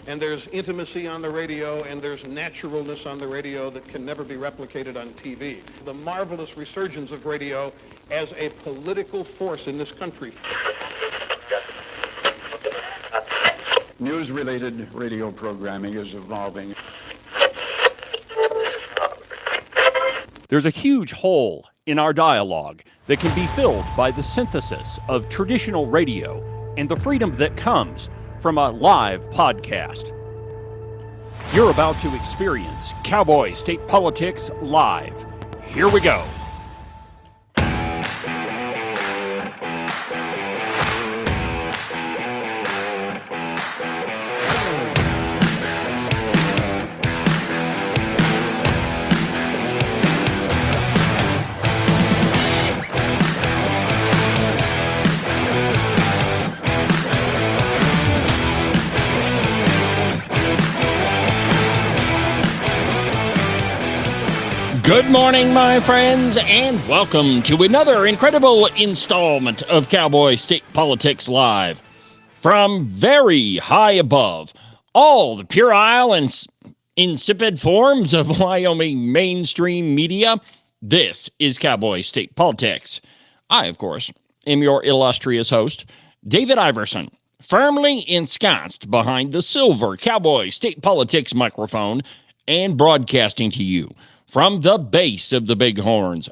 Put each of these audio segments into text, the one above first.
And there's intimacy on the radio, and there's naturalness on the radio that can never be replicated on TV. The marvelous resurgence of radio as a political force in this country. News-related radio programming is evolving. There's a huge hole in our dialogue that can be filled by the synthesis of traditional radio and the freedom that comes from a live podcast. You're about to experience Cowboy State Politics live. Here we go. Good morning, my friends, and welcome to another incredible installment of Cowboy State Politics Live. From very high above all the puerile and insipid forms of Wyoming mainstream media, this is Cowboy State Politics. I, of course, am your illustrious host, David Iverson, firmly ensconced behind the silver Cowboy State Politics microphone and broadcasting to you from the base of the Bighorns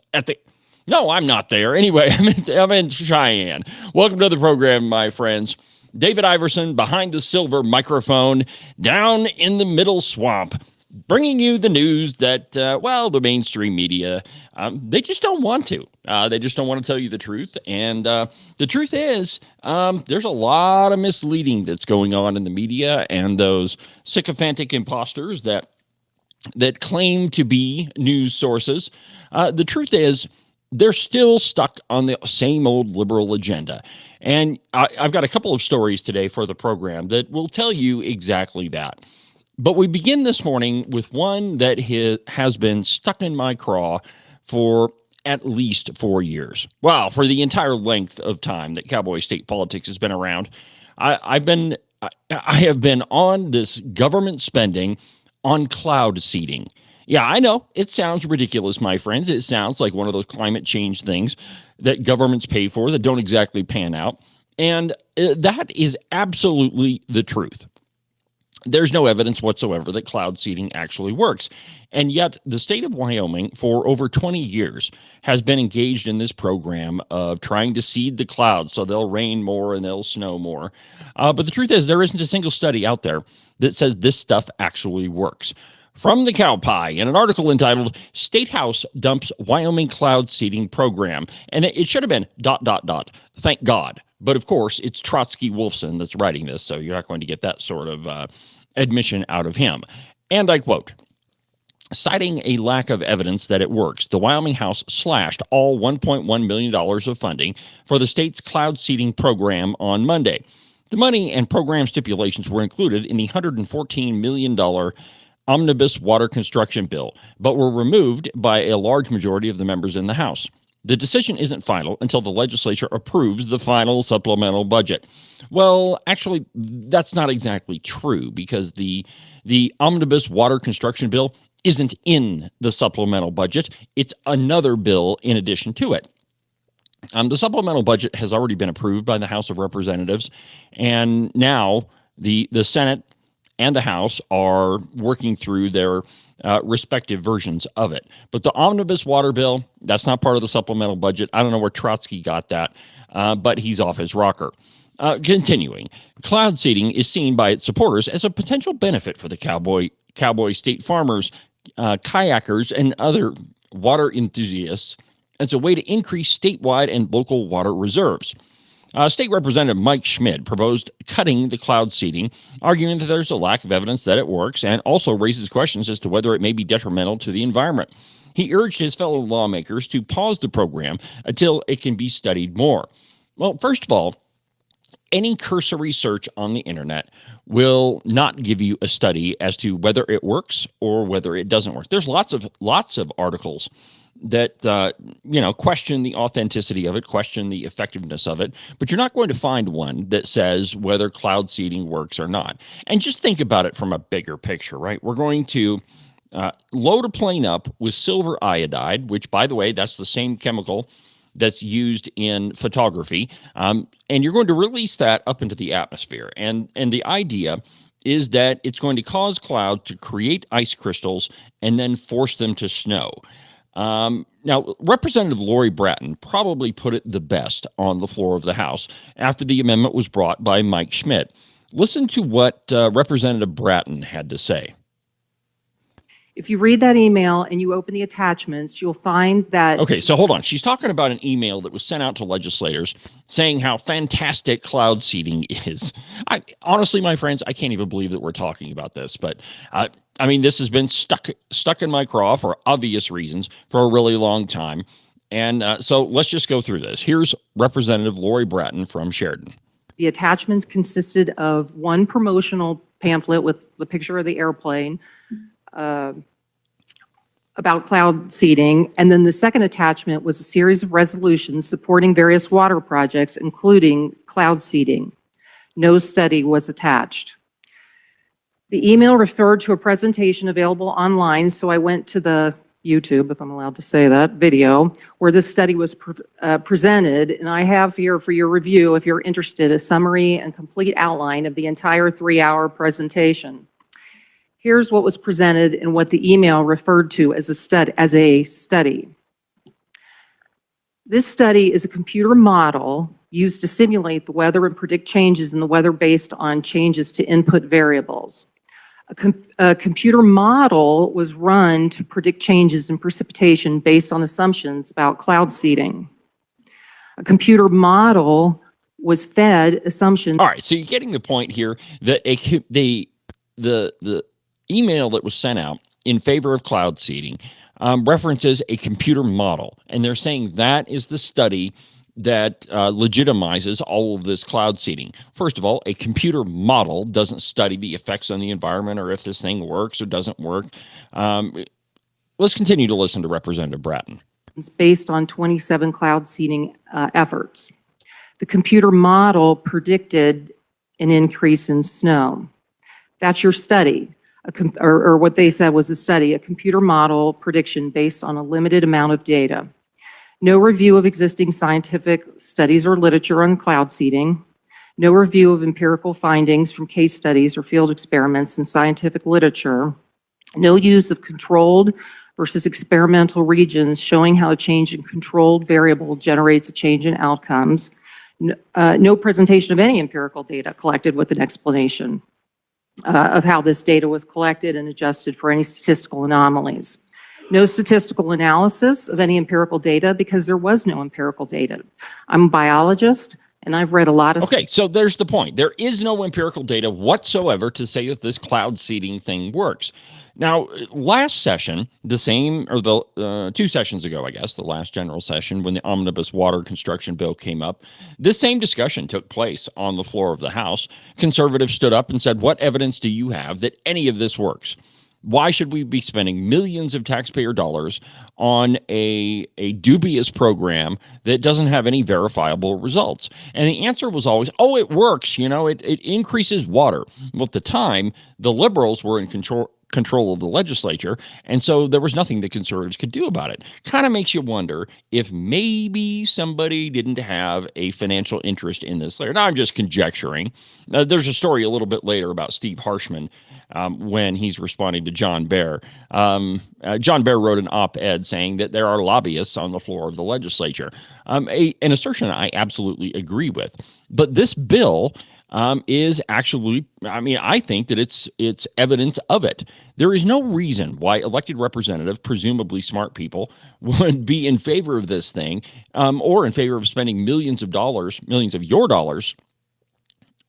No, I'm not there. Anyway, I'm in Cheyenne. Welcome to the program, my friends. David Iverson behind the silver microphone down in the middle swamp, bringing you the news that, the mainstream media, they just don't want to. They just don't want to tell you the truth. And the truth is, there's a lot of misleading that's going on in the media, and those sycophantic imposters that claim to be news sources. The truth is, they're still stuck on the same old liberal agenda. And I've got a couple of stories today for the program that will tell you exactly that. But we begin this morning with one that has been stuck in my craw for at least 4 years. Wow, for the entire length of time that Cowboy State Politics has been around. I have been on this government spending on cloud seeding. Yeah, I know, it sounds ridiculous, my friends. It sounds like one of those climate change things that governments pay for that don't exactly pan out. And that is absolutely the truth. There's no evidence whatsoever that cloud seeding actually works. And yet the state of Wyoming for over 20 years has been engaged in this program of trying to seed the clouds so they'll rain more and they'll snow more. But the truth is, there isn't a single study out there that says this stuff actually works. From the Cowboy, in an article entitled State House Dumps Wyoming Cloud Seeding Program. And it should have been ... Thank God. But of course, it's Trotsky Wolfson that's writing this, so you're not going to get that sort of admission out of him. And I quote, citing a lack of evidence that it works, the Wyoming House slashed all $1.1 million of funding for the state's cloud seeding program on Monday. The money and program stipulations were included in the $114 million omnibus water construction bill, but were removed by a large majority of the members in the House. The decision isn't final until the legislature approves the final supplemental budget. Well, actually, that's not exactly true, because the omnibus water construction bill isn't in the supplemental budget. It's another bill in addition to it. The supplemental budget has already been approved by the House of Representatives, and now the Senate and the House are working through their respective versions of it. But the omnibus water bill, that's not part of the supplemental budget. I don't know where Trotsky got that, but he's off his rocker. Continuing, cloud seeding is seen by its supporters as a potential benefit for the Cowboy State farmers, kayakers, and other water enthusiasts as a way to increase statewide and local water reserves. State Representative Mike Schmidt proposed cutting the cloud seeding, arguing that there's a lack of evidence that it works, and also raises questions as to whether it may be detrimental to the environment. He urged his fellow lawmakers to pause the program until it can be studied more. Well, first of all, any cursory search on the internet will not give you a study as to whether it works or whether it doesn't work. There's lots of articles that question the authenticity of it, question the effectiveness of it, but you're not going to find one that says whether cloud seeding works or not. And just think about it from a bigger picture, right? We're going to load a plane up with silver iodide, which, by the way, that's the same chemical that's used in photography, and you're going to release that up into the atmosphere. And the idea is that it's going to cause clouds to create ice crystals and then force them to snow. Now, Representative Lori Bratton probably put it the best on the floor of the House after the amendment was brought by Mike Schmidt. Listen to what Representative Bratton had to say. If you read that email and you open the attachments, you'll find that... Okay, so hold on. She's talking about an email that was sent out to legislators saying how fantastic cloud seeding is. Honestly, my friends, I can't even believe that we're talking about this. But, this has been stuck in my craw for obvious reasons for a really long time. And so let's just go through this. Here's Representative Lori Bratton from Sheridan. The attachments consisted of one promotional pamphlet with the picture of the airplane, about cloud seeding, and then the second attachment was a series of resolutions supporting various water projects, including cloud seeding. No study was attached. The email referred to a presentation available online, so I went to the YouTube, if I'm allowed to say that, video, where this study was presented, and I have here for your review, if you're interested, a summary and complete outline of the entire 3-hour presentation. Here's what was presented and what the email referred to as a study. This study is a computer model used to simulate the weather and predict changes in the weather based on changes to input variables. A computer model was run to predict changes in precipitation based on assumptions about cloud seeding. A computer model was fed assumptions. All right, so you're getting the point here that the email that was sent out in favor of cloud seeding references a computer model, and they're saying that is the study that legitimizes all of this cloud seeding. First of all, a computer model doesn't study the effects on the environment or if this thing works or doesn't work. Let's continue to listen to Representative Bratton. It's based on 27 cloud seeding efforts. The computer model predicted an increase in snow. That's your study. Or what they said was a study, a computer model prediction based on a limited amount of data. No review of existing scientific studies or literature on cloud seeding. No review of empirical findings from case studies or field experiments in scientific literature. No use of controlled versus experimental regions showing how a change in controlled variable generates a change in outcomes. No presentation of any empirical data collected with an explanation of how this data was collected and adjusted for any statistical anomalies. No statistical analysis of any empirical data because there was no empirical data. I'm a biologist and I've read a lot of... Okay, so there's the point. There is no empirical data whatsoever to say that this cloud seeding thing works. Now, last session, the 2 sessions ago, I guess, the last general session, when the omnibus water construction bill came up, this same discussion took place on the floor of the House. Conservatives stood up and said, what evidence do you have that any of this works? Why should we be spending millions of taxpayer dollars on a dubious program that doesn't have any verifiable results? And the answer was always, oh, it works. It increases water. Well, at the time, the liberals were in control of the legislature, and so there was nothing the conservatives could do about it. Kind of makes you wonder if maybe somebody didn't have a financial interest in this later. Now, I'm just conjecturing. There's a story a little bit later about Steve Harshman when he's responding to John Bear. John Bear wrote an op-ed saying that there are lobbyists on the floor of the legislature, an assertion I absolutely agree with. But this bill is actually, I think that it's evidence of it. There is no reason why elected representatives, presumably smart people, would be in favor of this thing or in favor of spending millions of your dollars,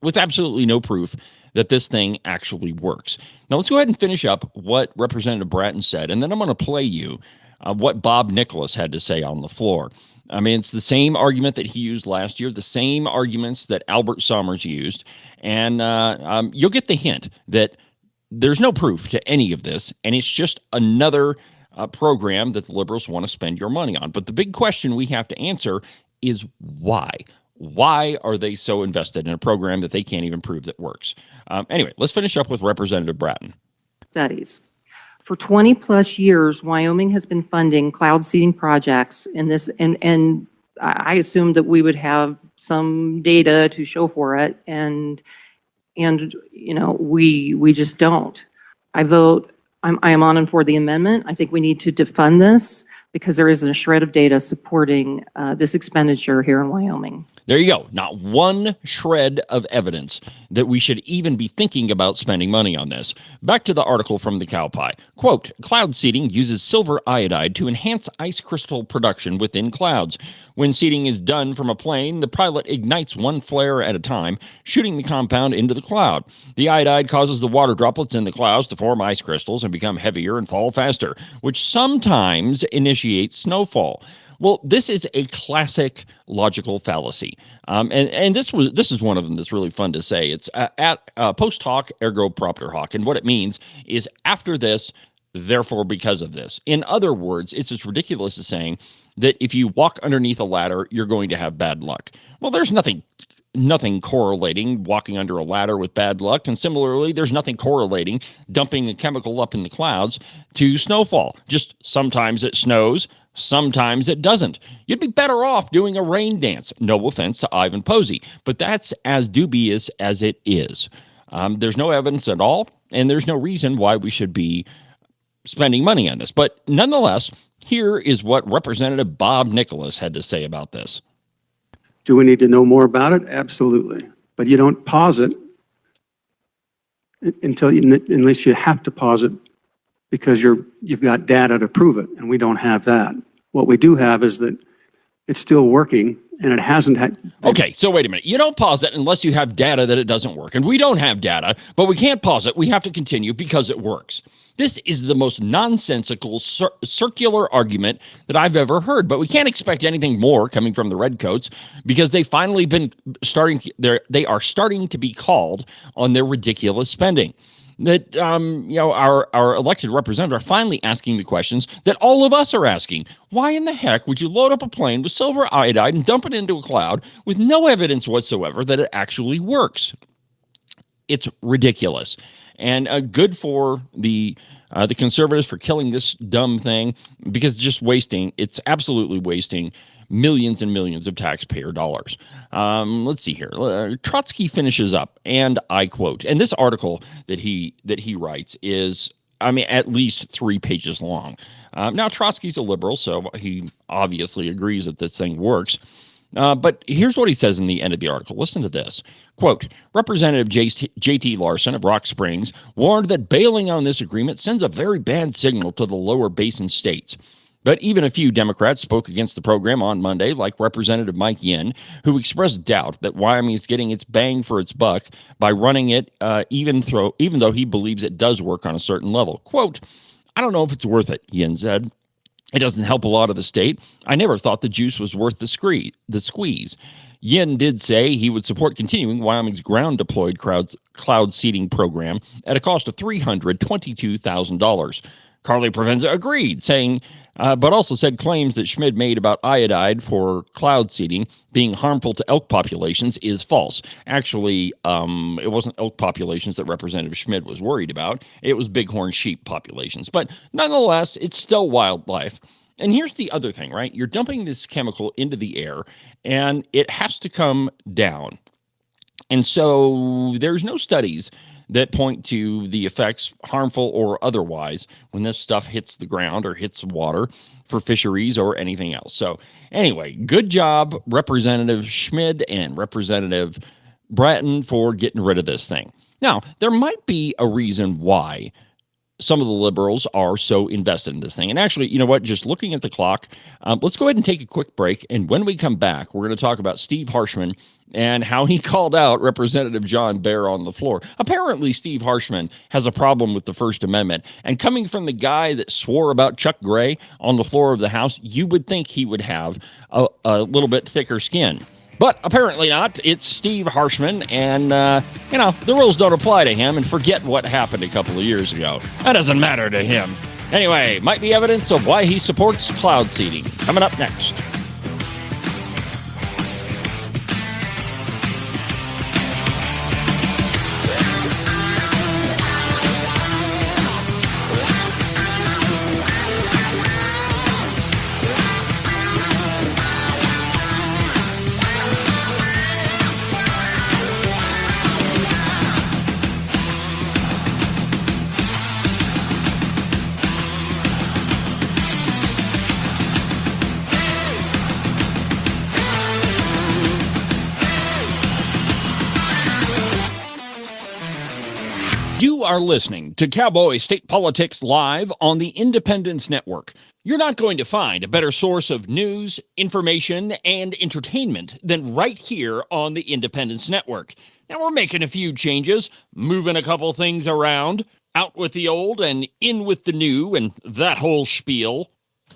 with absolutely no proof that this thing actually works. Now, let's go ahead and finish up what Representative Bratton said, and then I'm going to play you what Bob Nicholas had to say on the floor. It's the same argument that he used last year, the same arguments that Albert Sommers used, and you'll get the hint that there's no proof to any of this, and it's just another program that the liberals want to spend your money on. But the big question we have to answer is why? Why are they so invested in a program that they can't even prove that works? Anyway, let's finish up with Representative Bratton. Studies. For 20 plus years, Wyoming has been funding cloud seeding projects in this, and I assumed that we would have some data to show for it, and we just don't. I am on and for the amendment. I think we need to defund this because there isn't a shred of data supporting this expenditure here in Wyoming. There you go. Not one shred of evidence that we should even be thinking about spending money on this. Back to the article from the Cowboy. Quote, cloud seeding uses silver iodide to enhance ice crystal production within clouds. When seeding is done from a plane, the pilot ignites one flare at a time, shooting the compound into the cloud. The iodide causes the water droplets in the clouds to form ice crystals and become heavier and fall faster, which sometimes initiates snowfall. Well, this is a classic logical fallacy, and this is one of them that's really fun to say. It's post hoc ergo propter hoc, and what it means is after this, therefore because of this. In other words, it's as ridiculous as saying that if you walk underneath a ladder, you're going to have bad luck. Well, there's nothing correlating walking under a ladder with bad luck, and similarly, there's nothing correlating dumping a chemical up in the clouds to snowfall. Just sometimes it snows. Sometimes it doesn't. You'd be better off doing a rain dance. No offense to Ivan Posey, but that's as dubious as it is. There's no evidence at all, and there's no reason why we should be spending money on this. But nonetheless, here is what Representative Bob Nicholas had to say about this. Do we need to know more about it? Absolutely. But you don't pause it unless you have to pause it because you've got data to prove it, and we don't have that. What we do have is that it's still working, and it hasn't had... Okay, so wait a minute. You don't pause it unless you have data that it doesn't work. And we don't have data, but we can't pause it. We have to continue because it works. This is the most nonsensical circular argument that I've ever heard, but we can't expect anything more coming from the Redcoats because they finally they are starting to be called on their ridiculous spending. That our elected representatives are finally asking the questions that all of us are asking. Why in the heck would you load up a plane with silver iodide and dump it into a cloud with no evidence whatsoever that it actually works? It's ridiculous. And good for the conservatives for killing this dumb thing because it's absolutely wasting millions and millions of taxpayer dollars. Let's see here. Trotsky finishes up, and I quote, and this article that he writes is, at least 3 pages long. Now, Trotsky's a liberal, so he obviously agrees that this thing works. But here's what he says in the end of the article. Listen to this. Quote, Representative J.T. Larson of Rock Springs warned that bailing on this agreement sends a very bad signal to the lower basin states. But even a few Democrats spoke against the program on Monday, like Representative Mike Yin, who expressed doubt that Wyoming is getting its bang for its buck by running it, even though he believes it does work on a certain level. Quote, I don't know if it's worth it, Yin said. It doesn't help a lot of the state. I never thought the juice was worth the squeeze. Yin did say he would support continuing Wyoming's ground-deployed cloud seeding program at a cost of $322,000. Carly Provenza agreed, but also said claims that Schmid made about iodide for cloud seeding being harmful to elk populations is false. Actually, it wasn't elk populations that Representative Schmid was worried about. It was bighorn sheep populations. But nonetheless, it's still wildlife. And here's the other thing, right? You're dumping this chemical into the air, and it has to come down. And so there's no studies that point to the effects, harmful or otherwise, when this stuff hits the ground or hits water for fisheries or anything else. So anyway, good job, Representative Schmid and Representative Bratton, for getting rid of this thing. Now, there might be a reason why some of the liberals are so invested in this thing. And actually, you know what? Just looking at the clock, let's go ahead and take a quick break. And when we come back, we're going to talk about Steve Harshman and how he called out Representative John Baer on the floor. Apparently, Steve Harshman has a problem with the First Amendment. And coming from the guy that swore about Chuck Gray on the floor of the House, you would think he would have a little bit thicker skin. But apparently not. It's Steve Harshman, and, the rules don't apply to him, and forget what happened a couple of years ago. That doesn't matter to him. Anyway, might be evidence of why he supports cloud seeding. Coming up next. You are listening to Cowboy State Politics Live on the Independence Network. You're not going to find a better source of news, information, and entertainment than right here on the Independence Network. Now, we're making a few changes, moving a couple things around, out with the old and in with the new, and that whole spiel.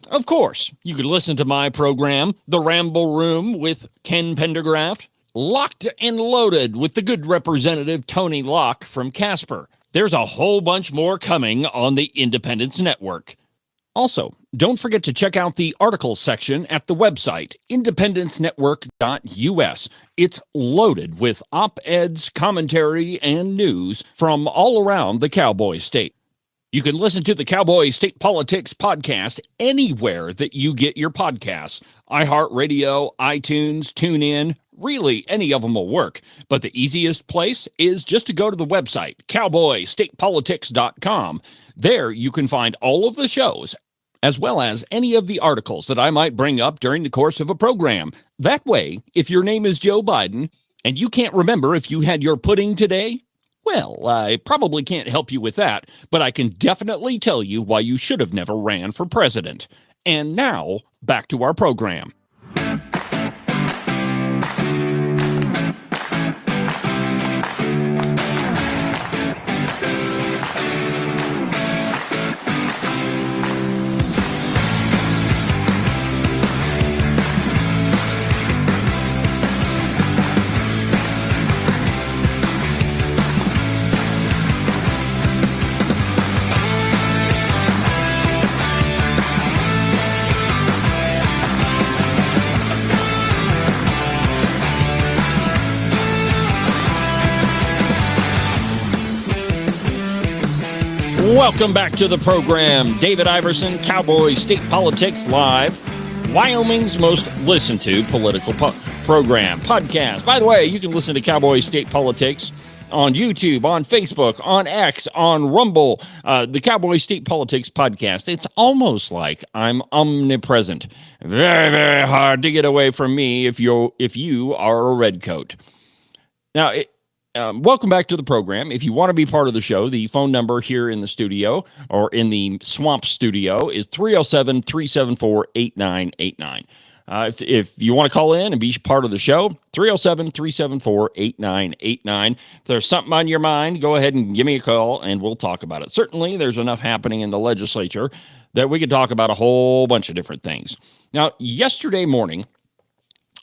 Of course, you could listen to my program, The Ramble Room with Ken Pendergraft, Locked and Loaded with the good Representative Tony Locke from Casper. There's a whole bunch more coming on the Independence Network. Also, don't forget to check out the articles section at the website, independencenetwork.us. It's loaded with op-eds, commentary, and news from all around the Cowboy State. You can listen to the Cowboy State Politics podcast anywhere that you get your podcasts. iHeartRadio, iTunes, TuneIn, really any of them will work. But the easiest place is just to go to the website, cowboystatepolitics.com. There you can find all of the shows, as well as any of the articles that I might bring up during the course of a program. That way, if your name is Joe Biden and you can't remember if you had your pudding today, well, I probably can't help you with that, but I can definitely tell you why you should have never ran for president. And now, back to our program. Welcome back to the program. David Iverson, Cowboy State Politics Live, Wyoming's most listened to political program, podcast. By the way, you can listen to Cowboy State Politics on YouTube, on Facebook, on X, on Rumble, the Cowboy State Politics podcast. It's almost like I'm omnipresent. Very, very hard to get away from me if you are a redcoat. Now, welcome back to the program. If you want to be part of the show, the phone number here in the studio or in the Swamp studio is 307-374-8989. If you want to call in and be part of the show, 307-374-8989. If there's something on your mind, go ahead and give me a call and we'll talk about it. Certainly, there's enough happening in the legislature that we could talk about a whole bunch of different things. Now, yesterday morning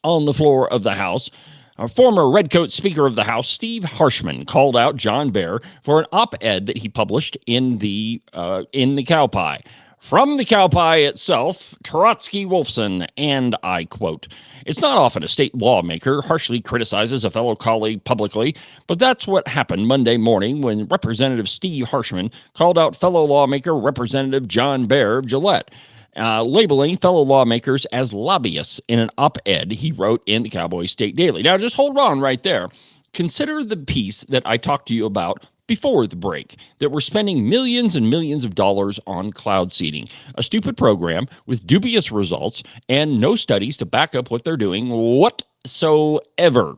on the floor of the House, our former Redcoat Speaker of the House, Steve Harshman, called out John Bear for an op-ed that he published in the Cow Pie. From the Cow Pie itself, Trotsky Wolfson, and I quote, "It's not often a state lawmaker harshly criticizes a fellow colleague publicly, but that's what happened Monday morning when Representative Steve Harshman called out fellow lawmaker Representative John Bear of Gillette, labeling fellow lawmakers as lobbyists in an op-ed he wrote in the Cowboy State Daily." Now, just hold on right there. Consider the piece that I talked to you about before the break, that we're spending millions and millions of dollars on cloud seeding, a stupid program with dubious results and no studies to back up what they're doing whatsoever.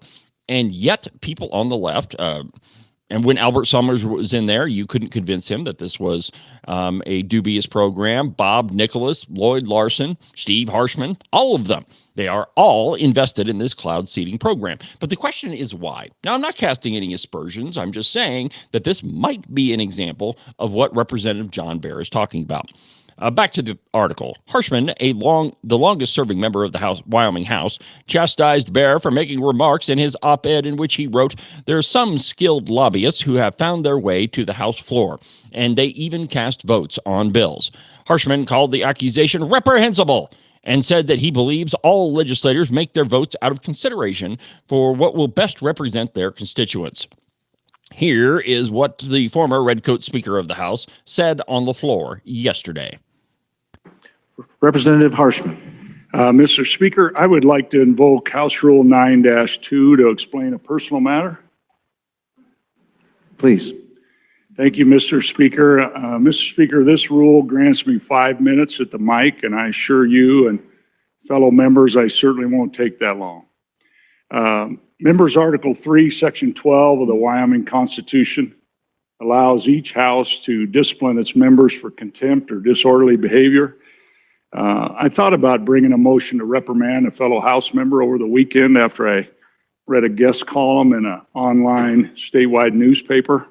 And yet, people on the left, and when Albert Summers was in there, you couldn't convince him that this was a dubious program. Bob Nicholas, Lloyd Larson, Steve Harshman, all of them, they are all invested in this cloud seeding program. But the question is why? Now, I'm not casting any aspersions. I'm just saying that this might be an example of what Representative John Bear is talking about. Back to the article. Harshman, the longest-serving member of the Wyoming House, chastised Baer for making remarks in his op-ed in which he wrote, "There are some skilled lobbyists who have found their way to the House floor, and they even cast votes on bills." Harshman called the accusation reprehensible and said that he believes all legislators make their votes out of consideration for what will best represent their constituents. Here is what the former Redcoat Speaker of the House said on the floor yesterday. Representative Harshman. Mr. Speaker, I would like to invoke House Rule 9-2 to explain a personal matter. Please. Thank you, Mr. Speaker. Mr. Speaker, this rule grants me 5 minutes at the mic, and I assure you and fellow members, I certainly won't take that long. Members Article 3, Section 12 of the Wyoming Constitution allows each house to discipline its members for contempt or disorderly behavior. I thought about bringing a motion to reprimand a fellow House member over the weekend after I read a guest column in an online statewide newspaper.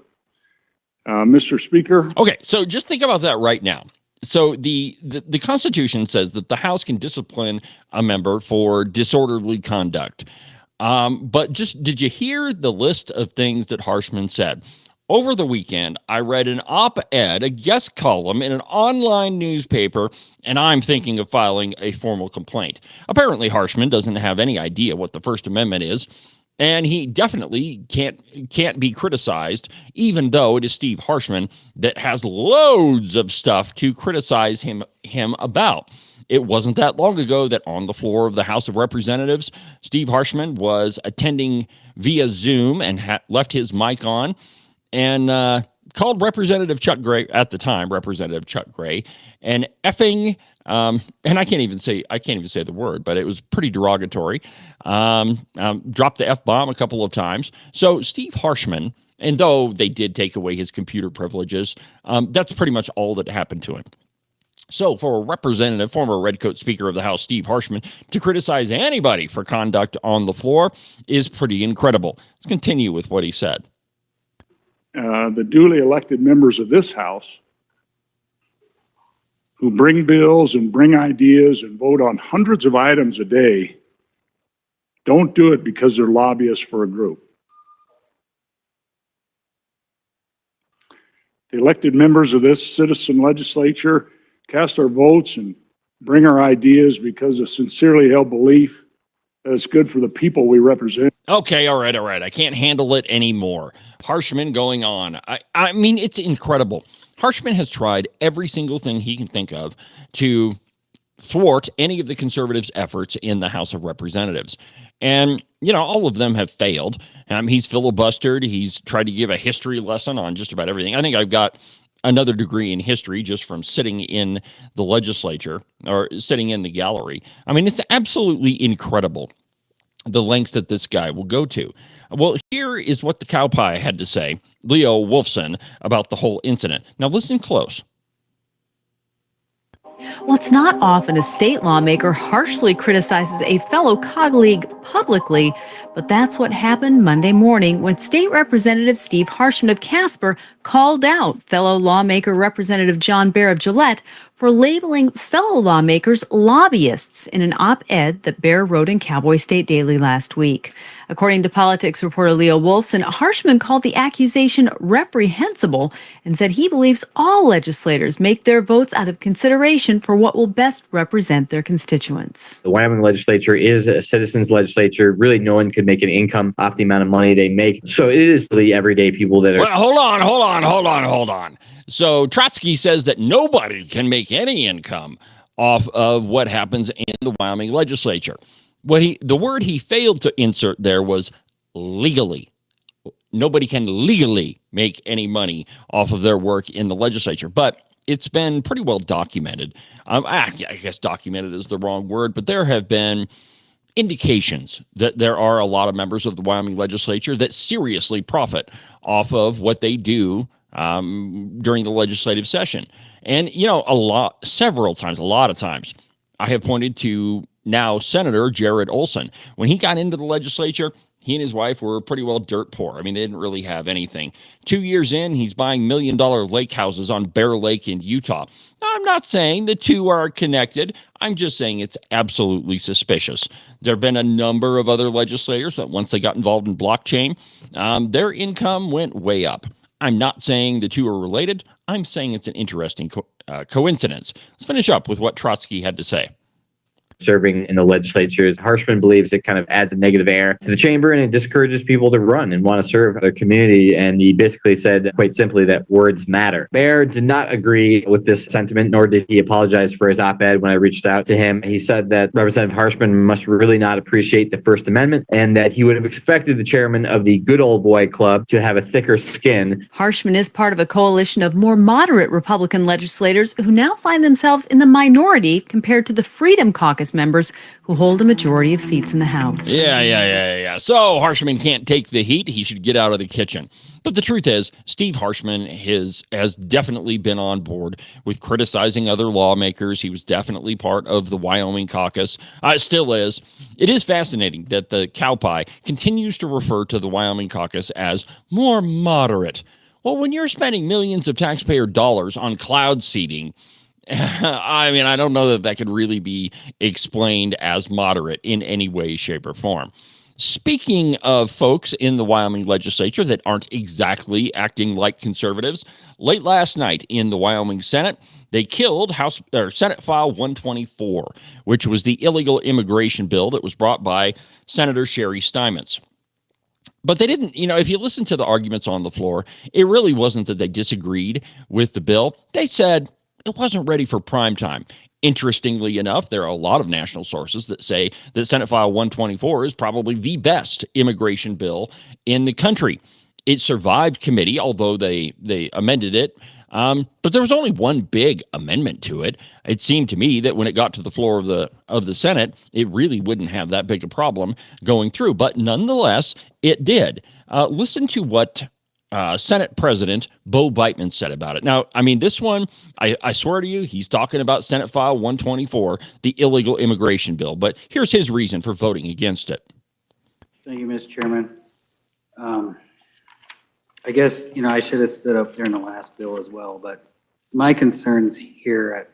Mr. Speaker. Okay, so just think about that right now. So the Constitution says that the House can discipline a member for disorderly conduct. But just did you hear the list of things that Harshman said? Over the weekend, I read an op-ed, a guest column in an online newspaper, and I'm thinking of filing a formal complaint. Apparently, Harshman doesn't have any idea what the First Amendment is, and he definitely can't be criticized, even though it is Steve Harshman that has loads of stuff to criticize him about. It wasn't that long ago that on the floor of the House of Representatives, Steve Harshman was attending via Zoom and left his mic on, and called Representative Chuck Gray at the time, Representative Chuck Gray, and effing, and I can't even say the word, but it was pretty derogatory. Dropped the F-bomb a couple of times. So Steve Harshman, and though they did take away his computer privileges, that's pretty much all that happened to him. So for a former Redcoat Speaker of the House, Steve Harshman, to criticize anybody for conduct on the floor is pretty incredible. Let's continue with what he said. The duly elected members of this House who bring bills and bring ideas and vote on hundreds of items a day don't do it because they're lobbyists for a group. The elected members of this citizen legislature cast our votes and bring our ideas because of sincerely held belief that it's good for the people we represent. Okay, all right. I can't handle it anymore. Harshman going on. I mean, it's incredible. Harshman has tried every single thing he can think of to thwart any of the conservatives' efforts in the House of Representatives. And, all of them have failed. He's filibustered. He's tried to give a history lesson on just about everything. I think I've got another degree in history just from sitting in the legislature or sitting in the gallery. I mean, it's absolutely incredible the lengths that this guy will go to. Well, here is what the Cowboy had to say, Leo Wolfson, about the whole incident. Now, listen close. Well, it's not often a state lawmaker harshly criticizes a fellow colleague publicly, but that's what happened Monday morning when State Representative Steve Harshman of Casper called out fellow lawmaker Representative John Baer of Gillette for labeling fellow lawmakers lobbyists in an op-ed that Baer wrote in Cowboy State Daily last week. According to politics reporter Leo Wolfson, Harshman called the accusation reprehensible and said he believes all legislators make their votes out of consideration for what will best represent their constituents. The Wyoming legislature is a citizens legislature. Really, no one could make an income off the amount of money they make. So it is really everyday people that are... Well, hold on. So Trotsky says that nobody can make any income off of what happens in the Wyoming legislature. The word he failed to insert there was legally. Nobody can legally make any money off of their work in the legislature, but it's been pretty well documented. I guess documented is the wrong word, but there have been indications that there are a lot of members of the Wyoming legislature that seriously profit off of what they do during the legislative session. And, a lot of times, I have pointed to now Senator Jared Olson. When he got into the legislature, he and his wife were pretty well dirt poor. I mean, they didn't really have anything. 2 years in, he's buying $1 million lake houses on Bear Lake in Utah. Now, I'm not saying the two are connected. I'm just saying it's absolutely suspicious. There have been a number of other legislators that once they got involved in blockchain, their income went way up. I'm not saying the two are related. I'm saying it's an interesting coincidence. Let's finish up with what Trotsky had to say. Serving in the legislature, Harshman believes it kind of adds a negative air to the chamber and it discourages people to run and want to serve their community. And he basically said quite simply that words matter. Bear did not agree with this sentiment, nor did he apologize for his op-ed when I reached out to him. He said that Representative Harshman must really not appreciate the First Amendment and that he would have expected the chairman of the Good Old Boy Club to have a thicker skin. Harshman is part of a coalition of more moderate Republican legislators who now find themselves in the minority compared to the Freedom Caucus members who hold a majority of seats in the House. Yeah. So Harshman can't take the heat. He should get out of the kitchen. But the truth is, Steve Harshman has definitely been on board with criticizing other lawmakers. He was definitely part of the Wyoming caucus. Still is. It is fascinating that the Cowboy continues to refer to the Wyoming caucus as more moderate. Well, when you're spending millions of taxpayer dollars on cloud seeding, I mean, I don't know that could really be explained as moderate in any way, shape, or form. Speaking of folks in the Wyoming legislature that aren't exactly acting like conservatives, late last night in the Wyoming Senate, they killed Senate File 124, which was the illegal immigration bill that was brought by Senator Sherry Steinmetz. But they didn't, if you listen to the arguments on the floor, it really wasn't that they disagreed with the bill. They said it wasn't ready for prime time. Interestingly enough, there are a lot of national sources that say that Senate File 124 is probably the best immigration bill in the country. It survived committee, although they amended it. But there was only one big amendment to it. It seemed to me that when it got to the floor of the Senate, it really wouldn't have that big a problem going through. But nonetheless, it did. Listen to what Senate President Bo Beitman said about it. Now, I mean, this one, I swear to you, he's talking about Senate File 124, the illegal immigration bill. But here's his reason for voting against it. Thank you, Mr. Chairman. I guess, I should have stood up during the last bill as well, but my concerns here at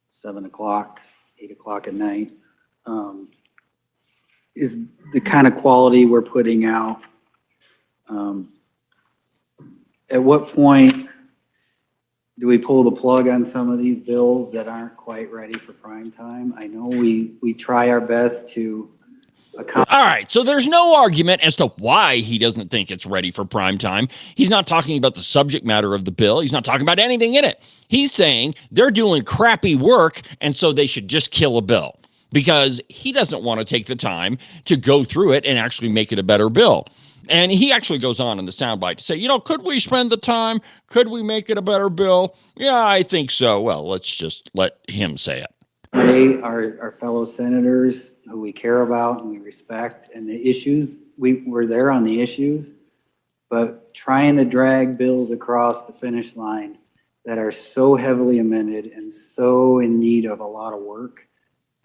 7 o'clock, 8 o'clock at night, is the kind of quality we're putting out. At what point do we pull the plug on some of these bills that aren't quite ready for prime time? I know we try our best to accomplish. All right, so there's no argument as to why he doesn't think it's ready for prime time. He's not talking about the subject matter of the bill. He's not talking about anything in it. He's saying they're doing crappy work, and so they should just kill a bill because he doesn't want to take the time to go through it and actually make it a better bill. And he actually goes on in the soundbite to say, could we spend the time? Could we make it a better bill? Yeah, I think so. Well, let's just let him say it. They are our fellow senators who we care about and we respect, and the issues, we're there on the issues, but trying to drag bills across the finish line that are so heavily amended and so in need of a lot of work,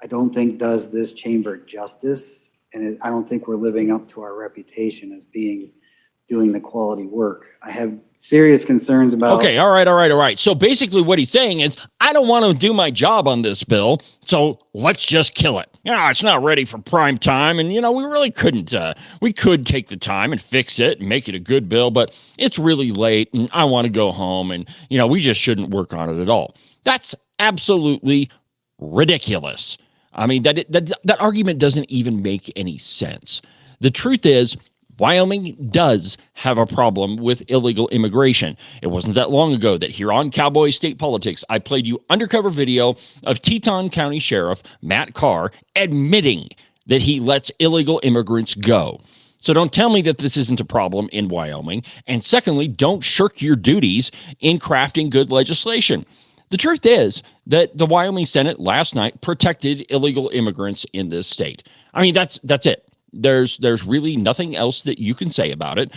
I don't think does this chamber justice. And I don't think we're living up to our reputation as doing the quality work. I have serious concerns about. Okay, all right. So basically what he's saying is, I don't want to do my job on this bill, so let's just kill it. It's not ready for prime time, and, we really couldn't. We could take the time and fix it and make it a good bill, but it's really late, and I want to go home, and, we just shouldn't work on it at all. That's absolutely ridiculous. I mean, that argument doesn't even make any sense. The truth is, Wyoming does have a problem with illegal immigration. It wasn't that long ago that here on Cowboy State Politics, I played you undercover video of Teton County Sheriff Matt Carr admitting that he lets illegal immigrants go. So don't tell me that this isn't a problem in Wyoming. And secondly, don't shirk your duties in crafting good legislation. The truth is that the Wyoming Senate last night protected illegal immigrants in this state. I mean, that's it. There's really nothing else that you can say about it.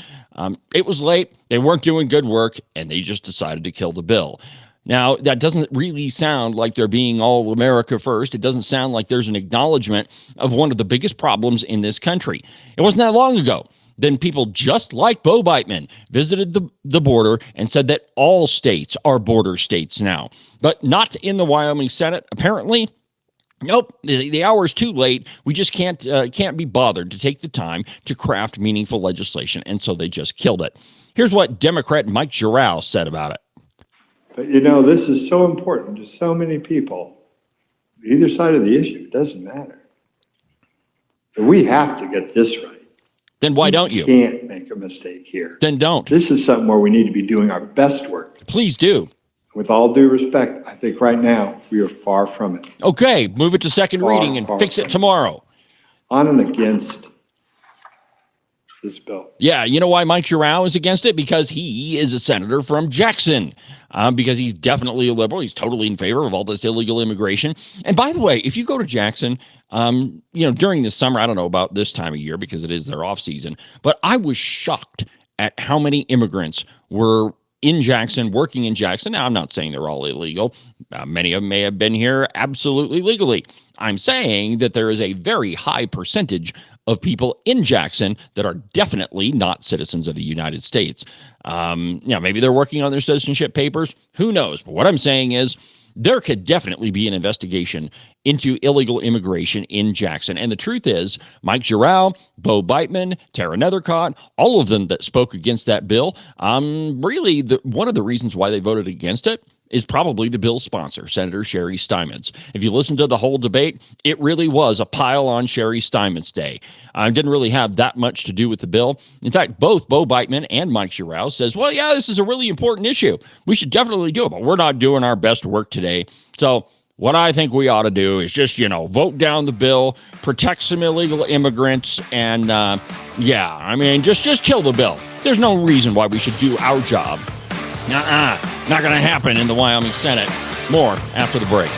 It was late. They weren't doing good work, and they just decided to kill the bill. Now, that doesn't really sound like they're being all America first. It doesn't sound like there's an acknowledgement of one of the biggest problems in this country. It wasn't that long ago. Then people just like Bo Beitman visited the border and said that all states are border states now, but not in the Wyoming Senate. Apparently, nope, the hour is too late. We just can't be bothered to take the time to craft meaningful legislation, and so they just killed it. Here's what Democrat Mike Giroux said about it. But you know, this is so important to so many people. Either side of the issue, it doesn't matter. But we have to get this right. Then why don't you? We can't make a mistake here. Then don't. This is something where we need to be doing our best work. Please do. With all due respect, I think right now we are far from it. Okay, move it to second reading and fix it tomorrow. On and against this bill. Yeah, you know why Mike Giroux is against it? Because he is a senator from Jackson. Because he's definitely a liberal. He's totally in favor of all this illegal immigration. And by the way, if you go to Jackson, during the summer, I don't know about this time of year because it is their off season, but I was shocked at how many immigrants were in Jackson, working in Jackson. Now, I'm not saying they're all illegal. Many of them may have been here absolutely legally. I'm saying that there is a very high percentage of people in Jackson that are definitely not citizens of the United States. Maybe they're working on their citizenship papers. Who knows? But what I'm saying is there could definitely be an investigation into illegal immigration in Jackson. And the truth is, Mike Giroux, Bo Beitman, Tara Nethercott, all of them that spoke against that bill, really one of the reasons why they voted against it is probably the bill's sponsor, Senator Sherry Steinmetz. If you listen to the whole debate, it really was a pile on Sherry Steinmetz day. It didn't really have that much to do with the bill. In fact, both Bo Beitman and Mike Giroux says, well, yeah, this is a really important issue. We should definitely do it, but we're not doing our best work today. So what I think we ought to do is just, vote down the bill, protect some illegal immigrants, and just kill the bill. There's no reason why we should do our job. Not going to happen in the Wyoming Senate. More after the break.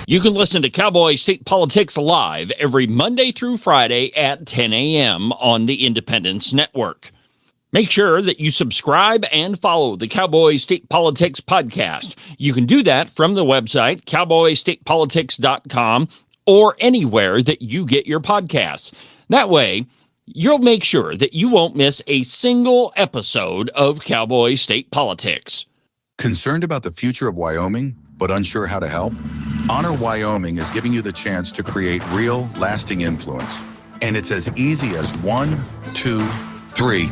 You can listen to Cowboy State Politics live every Monday through Friday at 10 a.m. on the Independence Network. Make sure that you subscribe and follow the Cowboy State Politics podcast. You can do that from the website, cowboystatepolitics.com, or anywhere that you get your podcasts. That way, you'll make sure that you won't miss a single episode of Cowboy State Politics. Concerned about the future of Wyoming, but unsure how to help? Honor Wyoming is giving you the chance to create real, lasting influence. And it's as easy as 1, 2, 3.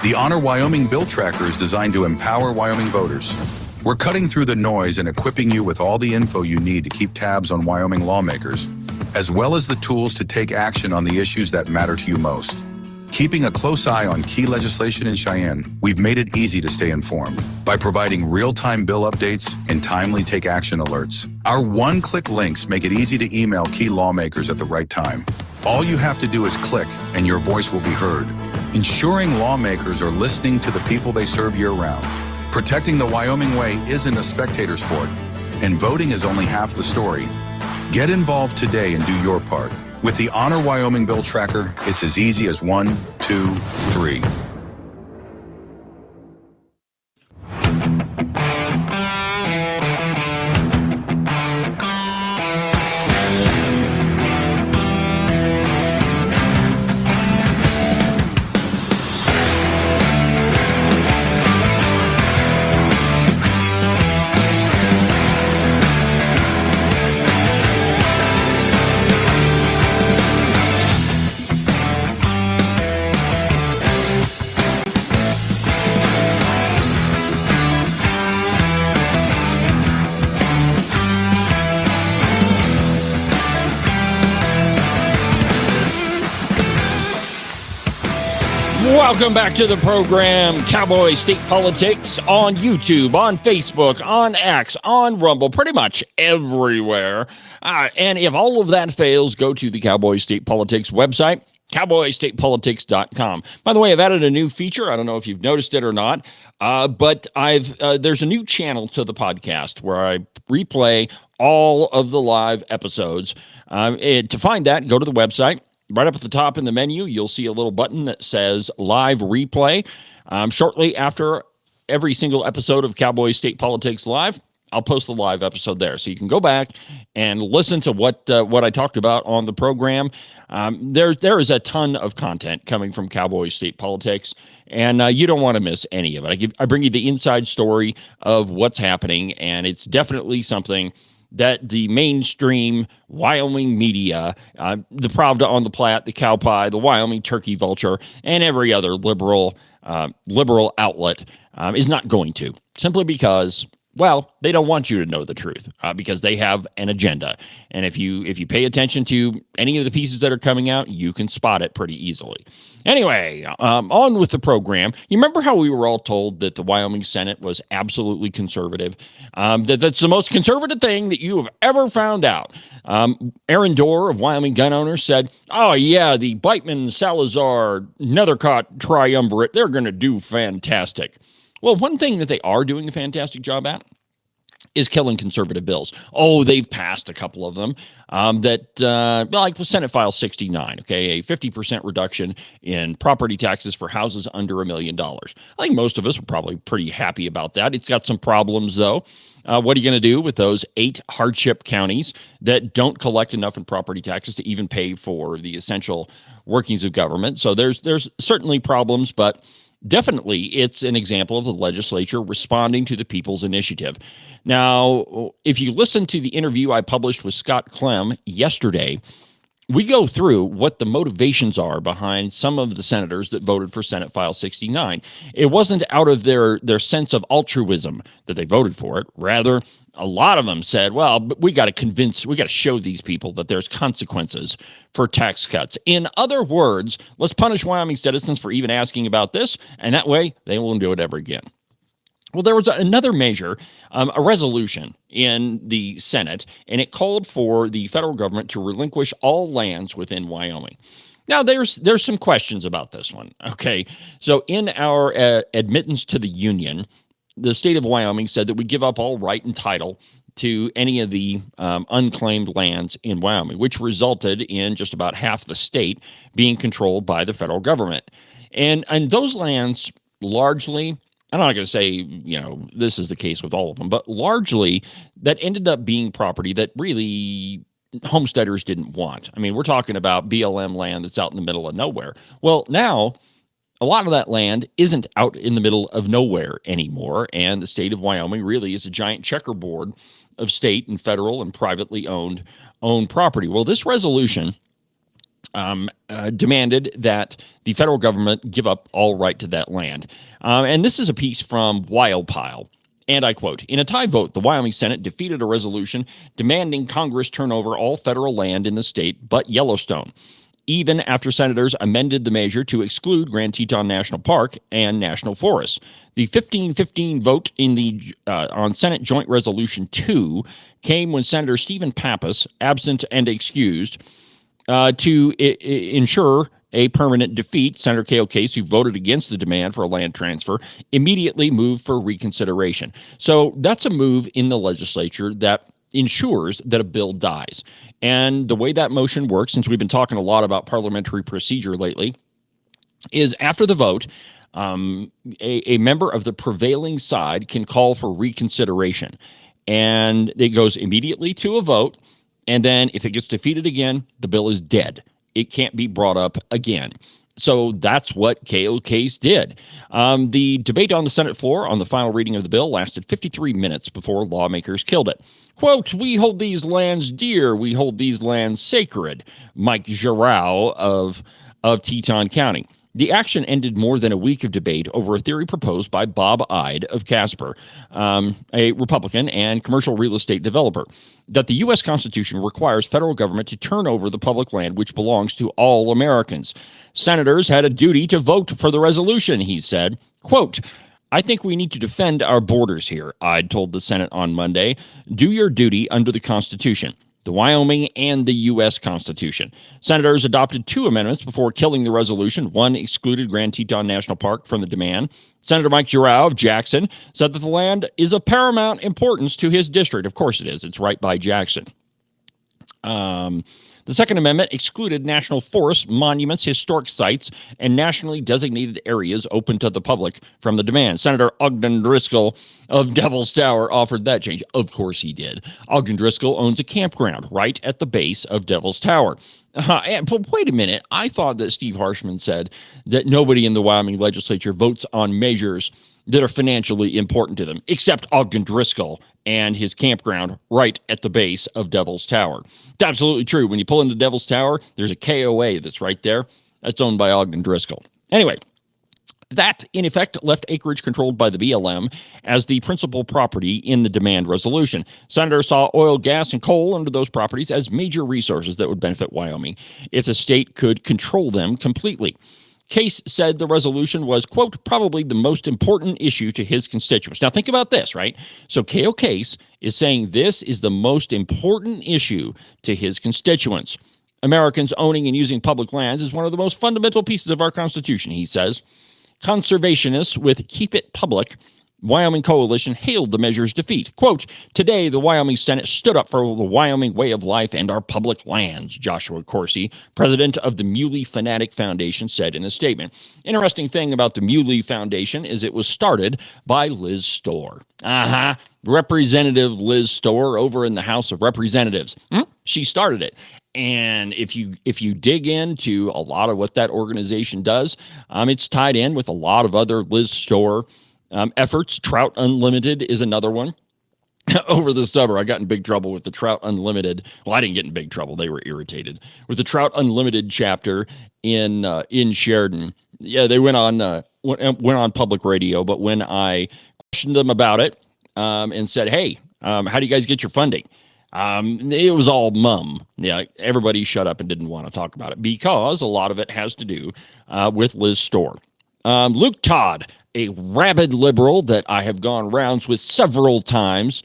The Honor Wyoming Bill Tracker is designed to empower Wyoming voters. We're cutting through the noise and equipping you with all the info you need to keep tabs on Wyoming lawmakers, as well as the tools to take action on the issues that matter to you most. Keeping a close eye on key legislation in Cheyenne, we've made it easy to stay informed by providing real-time bill updates and timely take action alerts. Our one-click links make it easy to email key lawmakers at the right time. All you have to do is click and your voice will be heard. Ensuring lawmakers are listening to the people they serve year-round. Protecting the Wyoming way isn't a spectator sport, and voting is only half the story. Get involved today and do your part. With the Honor Wyoming Bill Tracker, it's as easy as 1, 2, 3. Welcome back to the program, Cowboy State Politics, on YouTube, on Facebook, on X, on Rumble, pretty much everywhere. And if all of that fails, go to the Cowboy State Politics website, cowboystatepolitics.com. By the way, I've added a new feature. I don't know if you've noticed it or not, but there's a new channel to the podcast where I replay all of the live episodes. To find that, go to the website. Right up at the top in the menu, you'll see a little button that says Live Replay. Shortly after every single episode of Cowboy State Politics Live, I'll post the live episode there. So you can go back and listen to what I talked about on the program. There is a ton of content coming from Cowboy State Politics, and you don't want to miss any of it. I bring you the inside story of what's happening, and it's definitely something that the mainstream Wyoming media, the Pravda on the Platte, the Cow Pie, the Wyoming Turkey Vulture, and every other liberal outlet is not going to, simply because, well, they don't want you to know the truth, because they have an agenda. And if you pay attention to any of the pieces that are coming out, you can spot it pretty easily. Anyway, on with the program. You remember how we were all told that the Wyoming Senate was absolutely conservative? That's the most conservative thing that you have ever found out. Aaron Dorr of Wyoming Gun Owners said, oh yeah, the Beitman-Salazar-Nethercott triumvirate, they're going to do fantastic. Well, one thing that they are doing a fantastic job at is killing conservative bills. Oh, they've passed a couple of them like Senate File 69, okay, a 50% reduction in property taxes for houses under $1 million. I think most of us are probably pretty happy about that. It's got some problems, though. What are you going to do with those 8 hardship counties that don't collect enough in property taxes to even pay for the essential workings of government? So there's certainly problems, but definitely, it's an example of the legislature responding to the people's initiative. Now, if you listen to the interview I published with Scott Clem yesterday, we go through what the motivations are behind some of the senators that voted for Senate File 69. It wasn't out of their sense of altruism that they voted for it. Rather, a lot of them said, well, but we got to show these people that there's consequences for tax cuts. In other words, let's punish Wyoming citizens for even asking about this, and that way they won't do it ever again. Well, there was another measure, a resolution in the Senate, and it called for the federal government to relinquish all lands within Wyoming. Now, there's some questions about this one, okay? So in our admittance to the Union, the state of Wyoming said that we give up all right and title to any of the unclaimed lands in Wyoming, which resulted in just about half the state being controlled by the federal government. And those lands largely, I'm not going to say, this is the case with all of them, but largely that ended up being property that really homesteaders didn't want. I mean, we're talking about BLM land that's out in the middle of nowhere. Well, now a lot of that land isn't out in the middle of nowhere anymore, and the state of Wyoming really is a giant checkerboard of state and federal and privately owned property. Well, this resolution demanded that the federal government give up all right to that land. And this is a piece from Wyopile. And I quote, in a tie vote, the Wyoming Senate defeated a resolution demanding Congress turn over all federal land in the state but Yellowstone, even after senators amended the measure to exclude Grand Teton National Park and National Forests. The 15-15 vote in on Senate Joint Resolution 2 came when Senator Stephen Pappas, absent and excused, to ensure a permanent defeat. Senator Cale Case, who voted against the demand for a land transfer, immediately moved for reconsideration. So that's a move in the legislature that ensures that a bill dies. And the way that motion works, since we've been talking a lot about parliamentary procedure lately, is after the vote, a member of the prevailing side can call for reconsideration. And it goes immediately to a vote. And then if it gets defeated again, the bill is dead. It can't be brought up again. So that's what K.O. Case did. The debate on the Senate floor on the final reading of the bill lasted 53 minutes before lawmakers killed it. Quote, we hold these lands dear. We hold these lands sacred. Mike Giroux of Teton County. The action ended more than a week of debate over a theory proposed by Bob Ide of Casper, a Republican and commercial real estate developer, that the U.S. Constitution requires federal government to turn over the public land which belongs to all Americans. Senators had a duty to vote for the resolution, he said. Quote, I think we need to defend our borders here, Ide told the Senate on Monday. Do your duty under the Constitution, the Wyoming and the U.S. Constitution. Senators adopted 2 amendments before killing the resolution. One excluded Grand Teton National Park from the demand. Senator Mike Giroux of Jackson said that the land is of paramount importance to his district. Of course it is. It's right by Jackson. The Second Amendment excluded national forests, monuments, historic sites, and nationally designated areas open to the public from the demand. Senator Ogden Driscoll of Devil's Tower offered that change. Of course he did. Ogden Driscoll owns a campground right at the base of Devil's Tower. But wait a minute. I thought that Steve Harshman said that nobody in the Wyoming legislature votes on measures that are financially important to them, except Ogden Driscoll and his campground right at the base of Devil's Tower. It's absolutely true. When you pull into Devil's Tower, there's a KOA that's right there. That's owned by Ogden Driscoll. Anyway, that, in effect, left acreage controlled by the BLM as the principal property in the demand resolution. Senators saw oil, gas, and coal under those properties as major resources that would benefit Wyoming if the state could control them completely. Case said the resolution was, quote, probably the most important issue to his constituents. Now, think about this, right? So K.O. Case is saying this is the most important issue to his constituents. Americans owning and using public lands is one of the most fundamental pieces of our Constitution, he says. Conservationists with Keep It Public Wyoming Coalition hailed the measure's defeat. Quote, today, the Wyoming Senate stood up for the Wyoming way of life and our public lands, Joshua Corsi, president of the Muley Fanatic Foundation, said in a statement. Interesting thing about the Muley Foundation is it was started by Liz Storr. Representative Liz Storr over in the House of Representatives. She started it. And if you dig into a lot of what that organization does, it's tied in with a lot of other Liz Storr efforts. Trout Unlimited is another one. Over the summer, I got in big trouble with the Trout Unlimited. Well, I didn't get in big trouble. They were irritated with the Trout Unlimited chapter in Sheridan. Yeah, they went on public radio, but when I questioned them about it and said, "Hey, how do you guys get your funding?" It was all mum. Yeah, everybody shut up and didn't want to talk about it because a lot of it has to do with Liz Storr. Luke Todd, a rabid liberal that I have gone rounds with several times.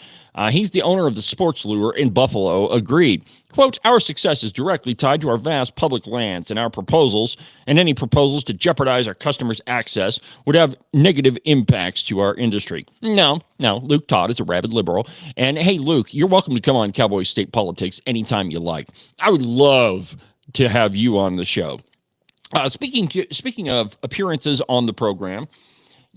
He's the owner of the sports lure in Buffalo, agreed. Quote, our success is directly tied to our vast public lands and our proposals, and any proposals to jeopardize our customers' access would have negative impacts to our industry. No, Luke Todd is a rabid liberal. And hey, Luke, you're welcome to come on Cowboy State Politics anytime you like. I would love to have you on the show. Speaking of appearances on the program,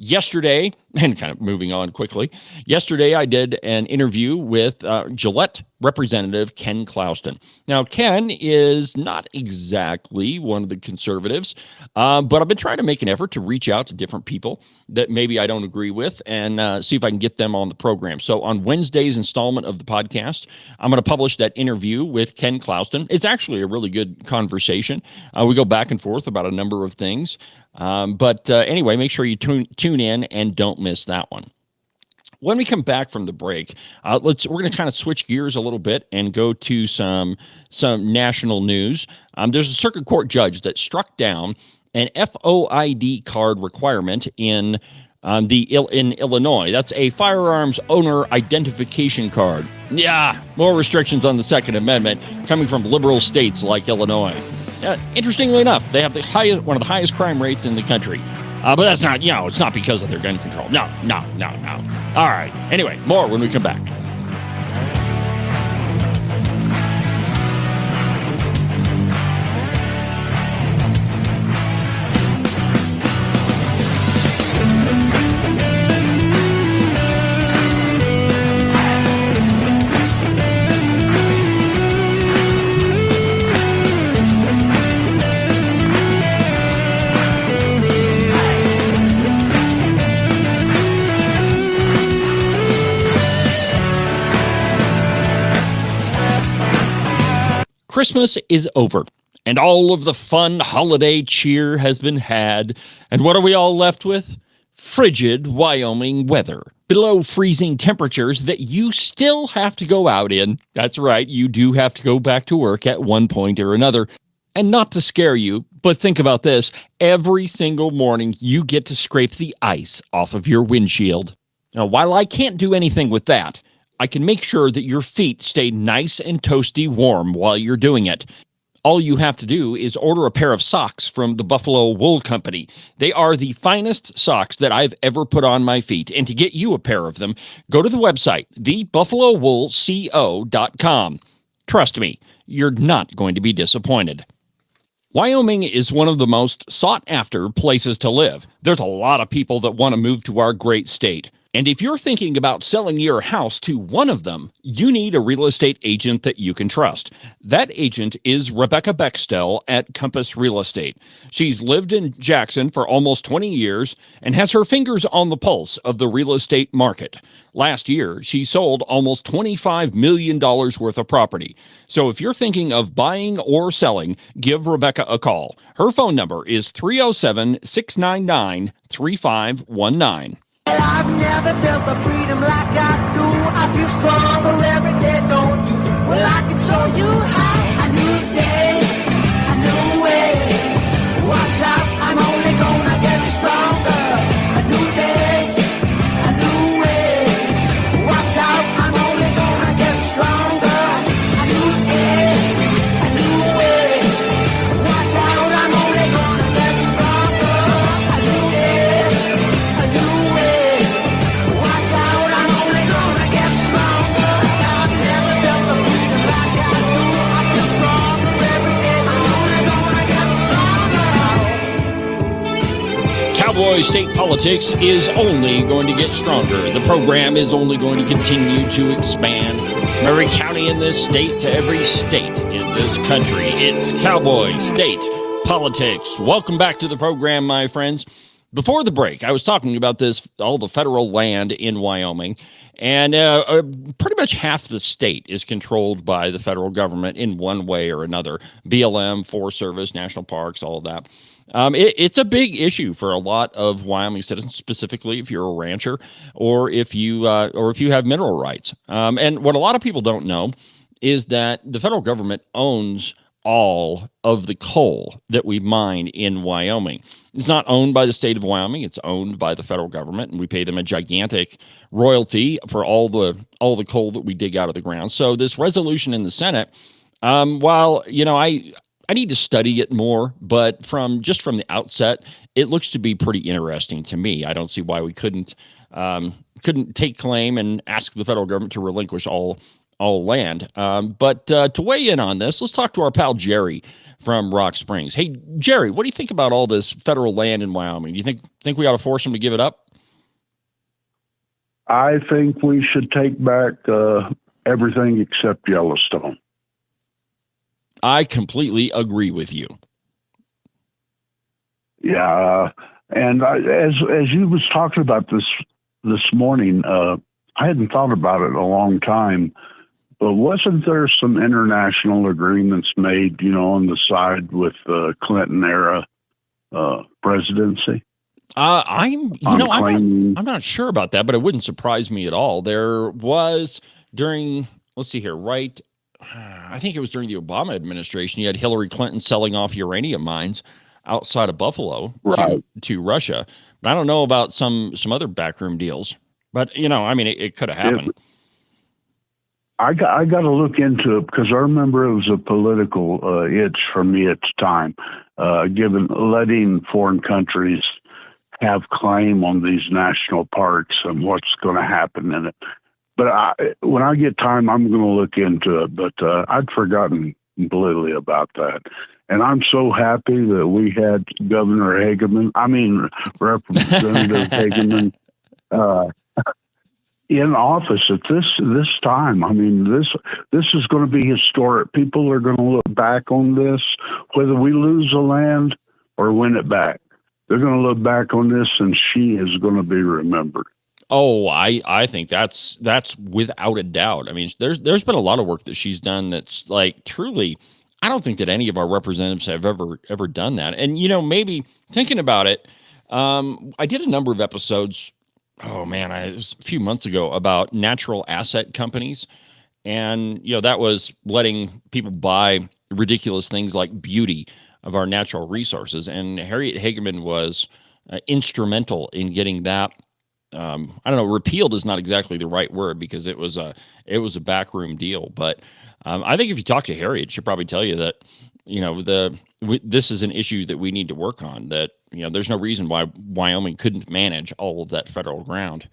yesterday, and kind of moving on quickly, yesterday I did an interview with Gillette Representative Ken Clouston. Now, Ken is not exactly one of the conservatives, but I've been trying to make an effort to reach out to different people that maybe I don't agree with and see if I can get them on the program. So on Wednesday's installment of the podcast, I'm going to publish that interview with Ken Clouston. It's actually a really good conversation. We go back and forth about a number of things. But anyway, make sure you tune in and don't miss that one. When we come back from the break, we're going to kind of switch gears a little bit and go to some national news. There's a circuit court judge that struck down an FOID card requirement in Illinois. That's a firearms owner identification card. Yeah, more restrictions on the Second Amendment coming from liberal states like Illinois. Interestingly enough, they have one of the highest crime rates in the country. But that's not, it's not because of their gun control. No. All right. Anyway, more when we come back. Christmas is over, and all of the fun holiday cheer has been had. And what are we all left with? Frigid Wyoming weather. Below freezing temperatures that you still have to go out in. That's right, you do have to go back to work at one point or another. And not to scare you, but think about this. Every single morning, you get to scrape the ice off of your windshield. Now, while I can't do anything with that, I can make sure that your feet stay nice and toasty warm while you're doing it. All you have to do is order a pair of socks from the Buffalo Wool Company. They are the finest socks that I've ever put on my feet. And to get you a pair of them, go to the website, thebuffalowoolco.com. Trust me, you're not going to be disappointed. Wyoming is one of the most sought-after places to live. There's a lot of people that want to move to our great state. And if you're thinking about selling your house to one of them, you need a real estate agent that you can trust. That agent is Rebecca Bextel at Compass Real Estate. She's lived in Jackson for almost 20 years and has her fingers on the pulse of the real estate market. Last year, she sold almost $25 million worth of property. So if you're thinking of buying or selling, give Rebecca a call. Her phone number is 307-699-3519. I've never felt the freedom like I do. I feel stronger every day, don't you? Well, I can show you how. A new day, a new way. Watch out, I'm only gonna get stronger. A new day, a new way. Watch out, I'm only gonna get stronger. A new day, a new way. Watch out, I'm only gonna get stronger. A new day, a new way. Watch out, I'm only gonna get stronger. I've never felt the freedom like I do. I feel stronger every day. I'm only gonna get stronger. Cowboy State Politics is only going to get stronger. The program is only going to continue to expand. From every county in this state to every state in this country. It's Cowboy State Politics. Welcome back to the program, my friends. Before the break, I was talking about all the federal land in Wyoming, and pretty much half the state is controlled by the federal government in one way or another. BLM, Forest Service, national parks, all of that. It's a big issue for a lot of Wyoming citizens, specifically if you're a rancher or if you have mineral rights. And what a lot of people don't know is that the federal government owns all of the coal that we mine in Wyoming. It's not owned by the state of Wyoming. It's owned by the federal government, and we pay them a gigantic royalty for all the coal that we dig out of the ground. So this resolution in the Senate, while I need to study it more, but from the outset, it looks to be pretty interesting to me. I don't see why we couldn't take claim and ask the federal government to relinquish all land. But to weigh in on this, let's talk to our pal Jerry from Rock Springs. Hey, Jerry, what do you think about all this federal land in Wyoming? Do you think we ought to force them to give it up? I think we should take back everything except Yellowstone. I completely agree with you. Yeah, and as you was talking about this morning, I hadn't thought about it in a long time. But wasn't there some international agreements made, on the side with the Clinton era presidency? I'm not sure about that, but it wouldn't surprise me at all. There was during, let's see here, right? I think it was during the Obama administration. You had Hillary Clinton selling off uranium mines outside of Buffalo to Russia. But I don't know about some other backroom deals. But it could have happened. I got to look into it because I remember it was a political itch for me at the time, letting foreign countries have claim on these national parks and what's going to happen in it. But when I get time, I'm going to look into it. But I'd forgotten completely about that. And I'm so happy that we had Representative Hageman in office at this time. I mean, this is going to be historic. People are going to look back on this, whether we lose the land or win it back. They're going to look back on this, and she is going to be remembered. Oh, I think that's without a doubt. I mean, there's been a lot of work that she's done that's like truly I don't think that any of our representatives have ever done that. And, maybe thinking about it, I did a number of episodes, oh man, it was a few months ago, about natural asset companies. And, that was letting people buy ridiculous things like beauty of our natural resources. And Harriet Hageman was instrumental in getting that. I don't know, repealed is not exactly the right word, because it was a backroom deal. But I think if you talk to Harriet, she'll probably tell you that, this is an issue that we need to work on, that, there's no reason why Wyoming couldn't manage all of that federal ground.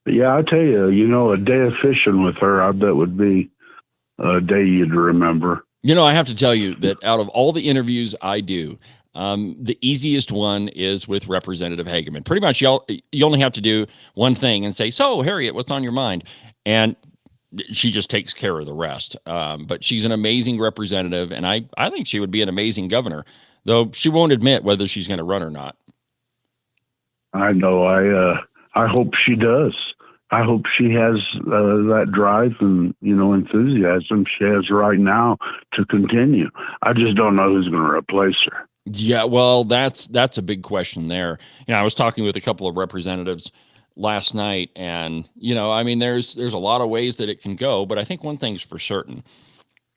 Yeah, I tell you, a day of fishing with her, I bet would be a day you'd remember. I have to tell you that out of all the interviews I do, the easiest one is with Representative Hageman. Pretty much, you only have to do one thing and say, "So, Harriet, what's on your mind?" And she just takes care of the rest. But she's an amazing representative, and I think she would be an amazing governor, though she won't admit whether she's going to run or not. I know. I hope she does. I hope she has that drive and, enthusiasm she has right now to continue. I just don't know who's going to replace her. Yeah, well, that's a big question there. I was talking with a couple of representatives last night, and there's a lot of ways that it can go, but I think one thing's for certain: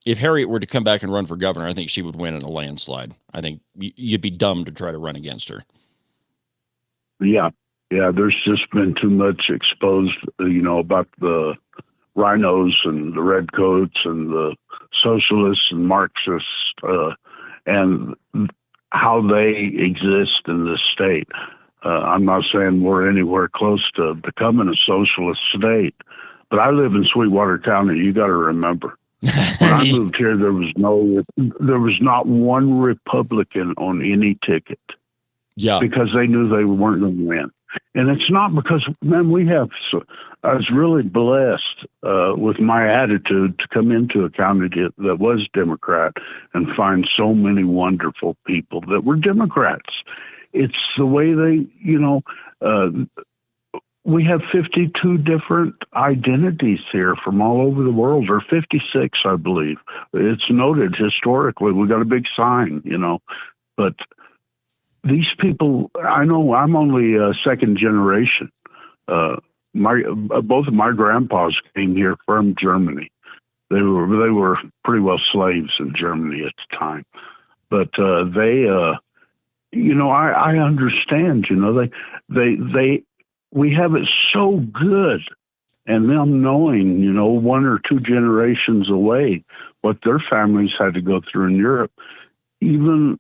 if Harriet were to come back and run for governor, I think she would win in a landslide. I think you'd be dumb to try to run against her. Yeah, there's just been too much exposed, about the rhinos and the redcoats and the socialists and Marxists, and how they exist in this state. I'm not saying we're anywhere close to becoming a socialist state, but I live in Sweetwater County. You got to remember, when I moved here, there was not one Republican on any ticket. Yeah, because they knew they weren't going to win. And it's not because, man, I was really blessed with my attitude to come into a county that was Democrat and find so many wonderful people that were Democrats. It's the way they, we have 52 different identities here from all over the world, or 56, I believe. It's noted historically. We got a big sign, but these people, I know I'm only second generation. Both of my grandpas came here from Germany. They were pretty well slaves in Germany at the time, but I understand. We have it so good, and them knowing, one or two generations away, what their families had to go through in Europe. Even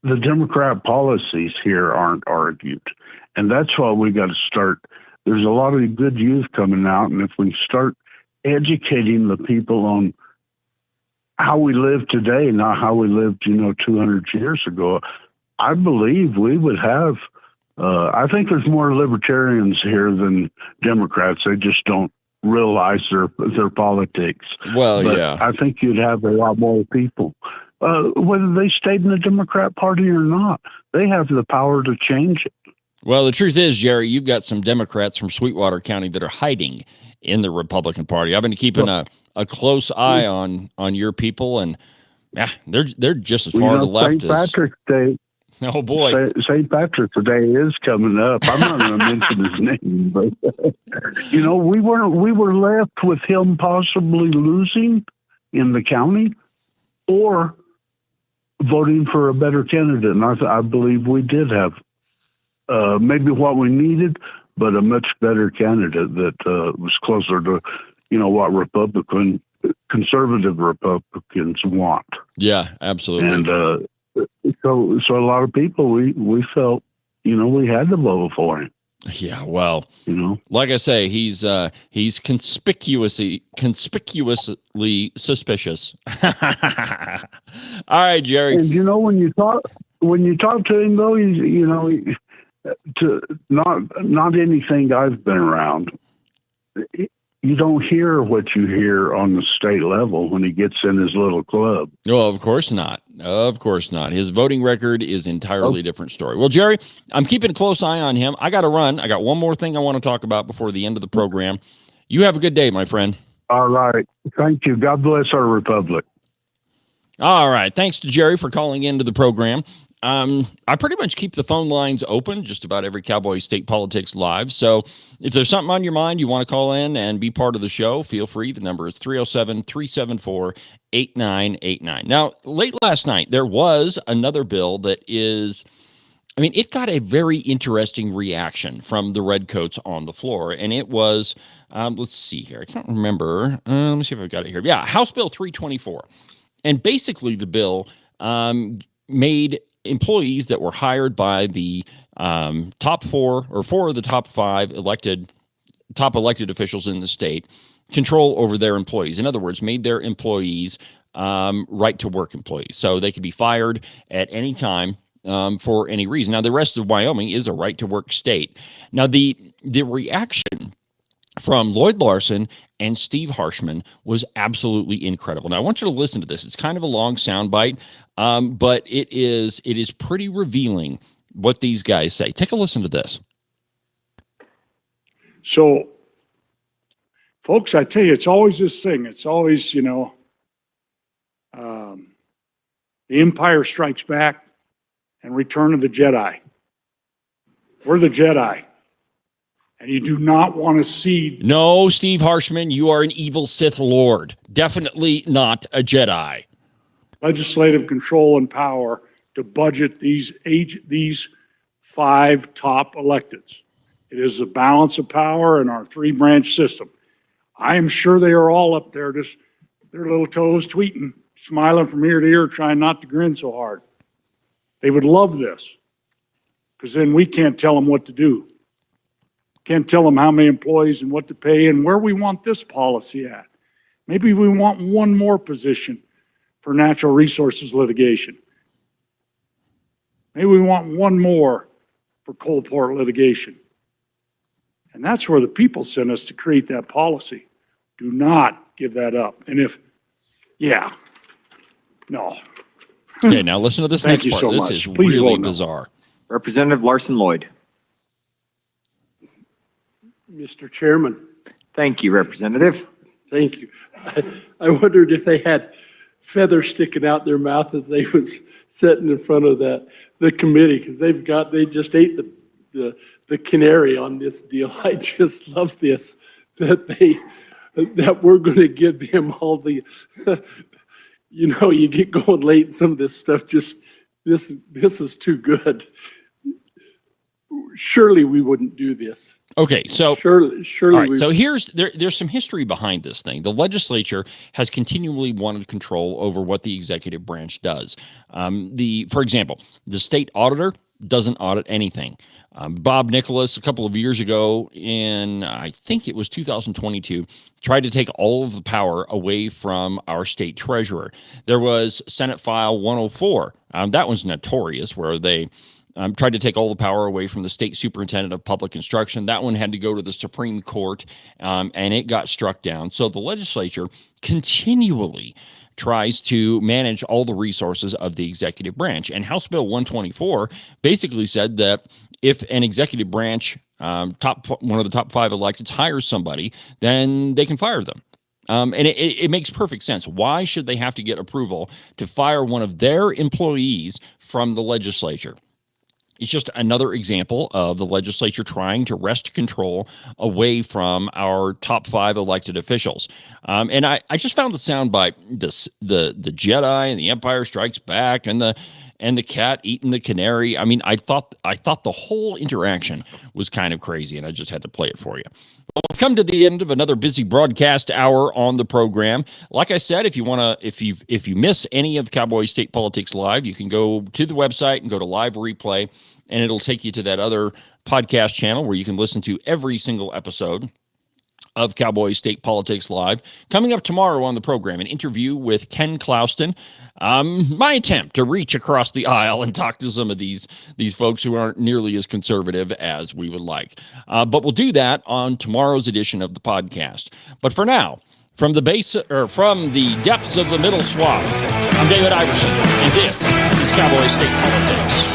the Democrat policies here aren't argued. And that's why we got to start. There's a lot of good youth coming out. And if we start educating the people on how we live today, not how we lived, 200 years ago, I believe we would have, I think there's more libertarians here than Democrats. They just don't realize their politics. Well, but yeah. I think you'd have a lot more people. Whether they stayed in the Democrat Party or not, they have the power to change it. Well, the truth is, Jerry, you've got some Democrats from Sweetwater County that are hiding in the Republican Party. I've been keeping a close eye on your people, and yeah, they're just as far to the left St. Patrick's Day. Oh boy, St. Patrick's Day is coming up. I'm not going to mention his name, but we were left with him possibly losing in the county or voting for a better candidate. And I believe we did have maybe what we needed, but a much better candidate that was closer to, what conservative Republicans want. Yeah, absolutely. And so a lot of people, we felt, we had to vote for him. Yeah, well, like I say, he's conspicuously suspicious. All right, Jerry. And when you talk to him though, he's to not anything I've been around. You don't hear what you hear on the state level when he gets in his little club. Oh, of course not. Of course not. His voting record is entirely different story. Well, Jerry, I'm keeping a close eye on him. I got to run. I got one more thing I want to talk about before the end of the program. You have a good day, my friend. All right. Thank you. God bless our republic. All right. Thanks to Jerry for calling into the program. I pretty much keep the phone lines open just about every Cowboy State Politics Live. So if there's something on your mind you want to call in and be part of the show, feel free. The number is 307-374-8989. Now, late last night, there was another bill that is, I mean, it got a very interesting reaction from the redcoats on the floor. And it was, let's see here. I can't remember. Let me see if I've got it here. Yeah, House Bill 324. And basically the bill made employees that were hired by the top four of the top five elected officials in the state control over their employees. In other words, made their employees right to work employees. So they could be fired at any time for any reason. Now, the rest of Wyoming is a right to work state. Now, the reaction from Lloyd Larson and Steve Harshman was absolutely incredible. Now, I want you to listen to this. It's kind of a long soundbite, but it is pretty revealing what these guys say. Take a listen to this. So, folks, I tell you, it's always this thing. It's always, the Empire Strikes Back and Return of the Jedi. We're the Jedi. And you do not want to see. No, Steve Harshman, you are an evil Sith Lord. Definitely not a Jedi. Legislative control and power to budget these five top electeds. It is the balance of power in our three-branch system. I am sure they are all up there, just their little toes tweeting, smiling from ear to ear, trying not to grin so hard. They would love this, because then we can't tell them what to do. Can't tell them how many employees and what to pay and where we want this policy at. Maybe we want one more position for natural resources litigation. Maybe we want one more for coal port litigation. And that's where the people sent us to create that policy. Do not give that up. And no. Okay, now listen to this Thank next you part. so This much. is Please really vote no. bizarre. Representative Larson Lloyd. Mr. Chairman. Thank you, Representative. Thank you. I wondered if they had feathers sticking out their mouth as they was sitting in front of the committee, because they just ate the canary on this deal. I just love this, that we're going to give them all the, you get going late and some of this stuff this is too good. Surely we wouldn't do this. Okay, so surely. All right, so there's some history behind this thing. The legislature has continually wanted control over what the executive branch does. For example, the state auditor doesn't audit anything. Bob Nicholas, a couple of years ago, in I think it was 2022, tried to take all of the power away from our state treasurer. There was Senate File 104. That was notorious, where they tried to take all the power away from the state superintendent of public instruction. That one had to go to the Supreme Court, and it got struck down. So the legislature continually tries to manage all the resources of the executive branch. And House Bill 124 basically said that if an executive branch, one of the top five electeds, hires somebody, then they can fire them. And it makes perfect sense. Why should they have to get approval to fire one of their employees from the legislature? It's just another example of the legislature trying to wrest control away from our top five elected officials. And I just found the soundbite, the Jedi and the Empire Strikes Back and the cat eating the canary. I mean, I thought the whole interaction was kind of crazy, and I just had to play it for you. Well, we've come to the end of another busy broadcast hour on the program. Like I said, if you miss any of Cowboy State Politics Live, you can go to the website and go to live replay, and it'll take you to that other podcast channel where you can listen to every single episode of Cowboy State Politics Live. Coming up tomorrow on the program, an interview with Ken Clouston. My attempt to reach across the aisle and talk to some of these folks who aren't nearly as conservative as we would like. But we'll do that on tomorrow's edition of the podcast. But for now, from the depths of the Middle Swamp, I'm David Iverson, and this is Cowboy State Politics.